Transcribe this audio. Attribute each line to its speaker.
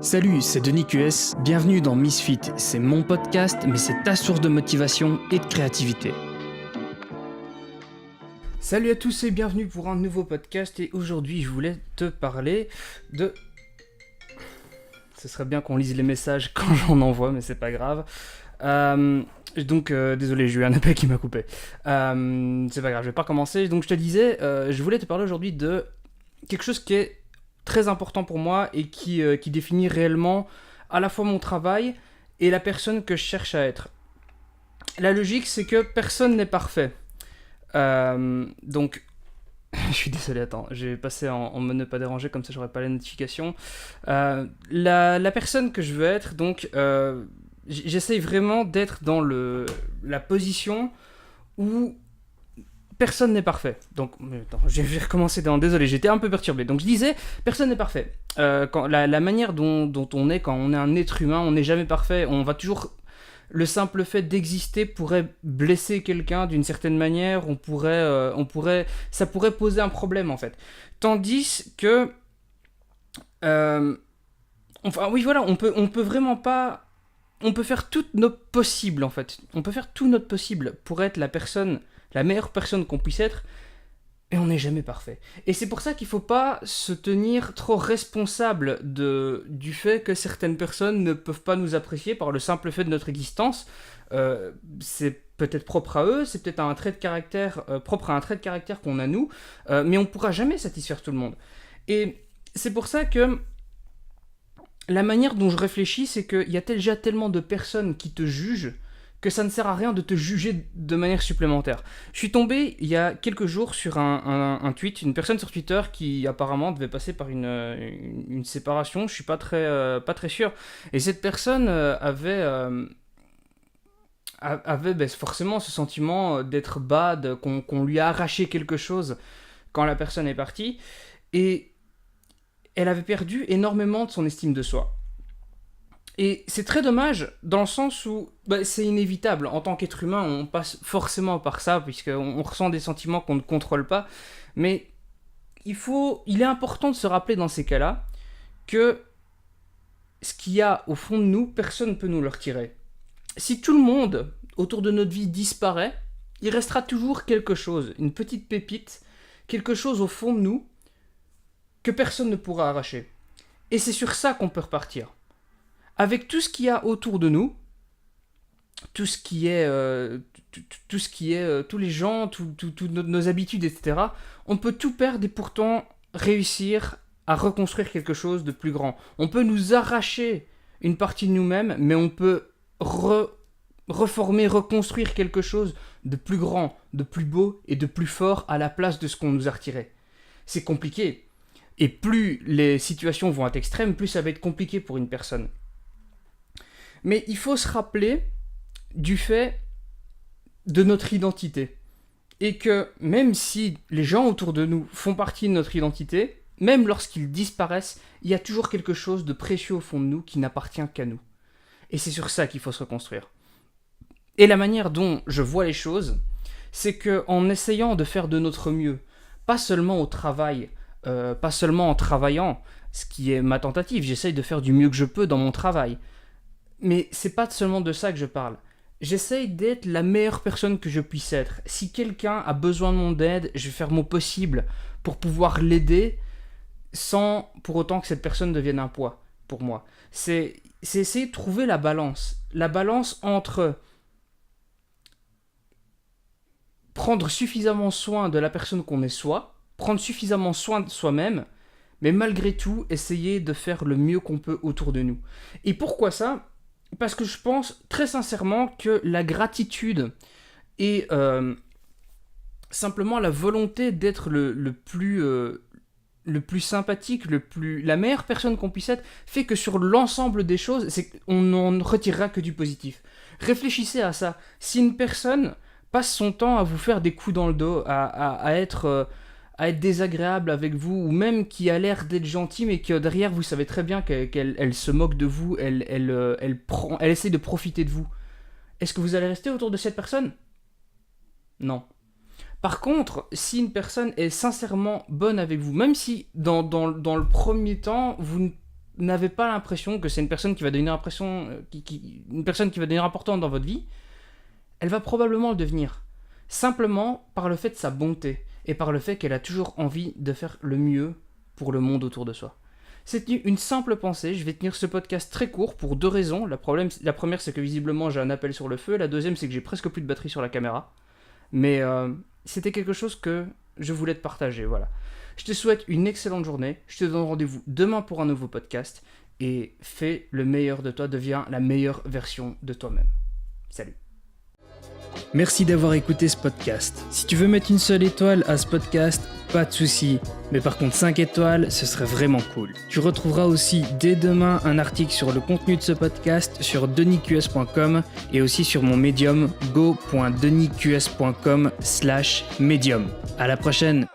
Speaker 1: Salut, c'est Denis QS, bienvenue dans Misfit. C'est mon podcast, mais c'est ta source de motivation et de créativité. Salut à tous et bienvenue pour un nouveau podcast. Et aujourd'hui, je voulais te parler de... Ce serait bien qu'on lise les messages quand j'en envoie, mais c'est pas grave. Désolé, j'ai eu un appel qui m'a coupé. C'est pas grave, je vais pas recommencer. Donc je te disais, je voulais te parler aujourd'hui de quelque chose qui est très important pour moi et qui définit réellement à la fois mon travail et la personne que je cherche à être. La logique, c'est que personne n'est parfait. Donc, je suis désolé, attends, j'ai passé en mode ne pas déranger, comme ça j'aurais pas les notifications. La personne que je veux être, donc, j'essaye vraiment d'être dans la position où personne n'est parfait. Donc, attends, je vais recommencer. Désolé, j'étais un peu perturbé. Donc, je disais, personne n'est parfait. La manière dont on est quand on est un être humain, on n'est jamais parfait. On va toujours... Le simple fait d'exister pourrait blesser quelqu'un d'une certaine manière. Ça pourrait poser un problème, en fait. Tandis que... oui, voilà, on peut vraiment pas... On peut faire tout notre possible, en fait. On peut faire tout notre possible pour être la meilleure personne qu'on puisse être, et on n'est jamais parfait. Et c'est pour ça qu'il ne faut pas se tenir trop responsable du fait que certaines personnes ne peuvent pas nous apprécier par le simple fait de notre existence. C'est peut-être propre à eux, c'est peut-être un trait de caractère, propre à un trait de caractère qu'on a nous, mais on ne pourra jamais satisfaire tout le monde. Et c'est pour ça que la manière dont je réfléchis, c'est qu'il y a déjà tellement de personnes qui te jugent que ça ne sert à rien de te juger de manière supplémentaire. Je suis tombé il y a quelques jours sur un tweet, une personne sur Twitter qui apparemment devait passer par une séparation, je suis pas très sûr, et cette personne avait forcément ce sentiment d'être bad, qu'on lui a arraché quelque chose quand la personne est partie, et elle avait perdu énormément de son estime de soi. Et c'est très dommage dans le sens où c'est inévitable. En tant qu'être humain, on passe forcément par ça, puisqu'on ressent des sentiments qu'on ne contrôle pas. Mais il est important de se rappeler dans ces cas-là que ce qu'il y a au fond de nous, personne ne peut nous le retirer. Si tout le monde autour de notre vie disparaît, il restera toujours quelque chose, une petite pépite, quelque chose au fond de nous que personne ne pourra arracher. Et c'est sur ça qu'on peut repartir. Avec tout ce qu'il y a autour de nous, tous les gens, toutes nos habitudes, etc., on peut tout perdre et pourtant réussir à reconstruire quelque chose de plus grand. On peut nous arracher une partie de nous-mêmes, mais on peut reformer, reconstruire quelque chose de plus grand, de plus beau et de plus fort à la place de ce qu'on nous a retiré. C'est compliqué. Et plus les situations vont être extrêmes, plus ça va être compliqué pour une personne. Mais il faut se rappeler du fait de notre identité. Et que même si les gens autour de nous font partie de notre identité, même lorsqu'ils disparaissent, il y a toujours quelque chose de précieux au fond de nous qui n'appartient qu'à nous. Et c'est sur ça qu'il faut se reconstruire. Et la manière dont je vois les choses, c'est qu'en essayant de faire de notre mieux, pas seulement au travail, pas seulement en travaillant, ce qui est ma tentative, j'essaye de faire du mieux que je peux dans mon travail. Mais c'est pas seulement de ça que je parle. J'essaye d'être la meilleure personne que je puisse être. Si quelqu'un a besoin de mon aide, je vais faire mon possible pour pouvoir l'aider sans pour autant que cette personne devienne un poids pour moi. C'est essayer de trouver la balance. La balance entre prendre suffisamment soin de la personne qu'on est soi, prendre suffisamment soin de soi-même, mais malgré tout, essayer de faire le mieux qu'on peut autour de nous. Et pourquoi ça ? Parce que je pense très sincèrement que la gratitude et simplement la volonté d'être le plus sympathique, la meilleure personne qu'on puisse être, fait que sur l'ensemble des choses, on n'en retirera que du positif. Réfléchissez à ça. Si une personne passe son temps à vous faire des coups dans le dos, à être désagréable avec vous, ou même qui a l'air d'être gentil, mais que derrière vous savez très bien qu'elle se moque de vous, elle essaie de profiter de vous, est-ce que vous allez rester autour de cette personne ? Non. Par contre, si une personne est sincèrement bonne avec vous, même si dans le premier temps, vous n'avez pas l'impression que c'est une personne qui va devenir une personne qui va devenir importante dans votre vie, elle va probablement le devenir. Simplement par le fait de sa bonté et par le fait qu'elle a toujours envie de faire le mieux pour le monde autour de soi. C'est une simple pensée, je vais tenir ce podcast très court pour 2 raisons. La première, c'est que visiblement j'ai un appel sur le feu, la deuxième, c'est que j'ai presque plus de batterie sur la caméra. Mais c'était quelque chose que je voulais te partager, voilà. Je te souhaite une excellente journée, je te donne rendez-vous demain pour un nouveau podcast, et fais le meilleur de toi, deviens la meilleure version de toi-même. Salut. Merci d'avoir écouté ce podcast. Si tu veux mettre une seule étoile à ce podcast, pas de souci. Mais par contre 5 étoiles, ce serait vraiment cool. Tu retrouveras aussi dès demain un article sur le contenu de ce podcast sur denisqs.com et aussi sur mon Medium go.denisqs.com/medium. À la prochaine.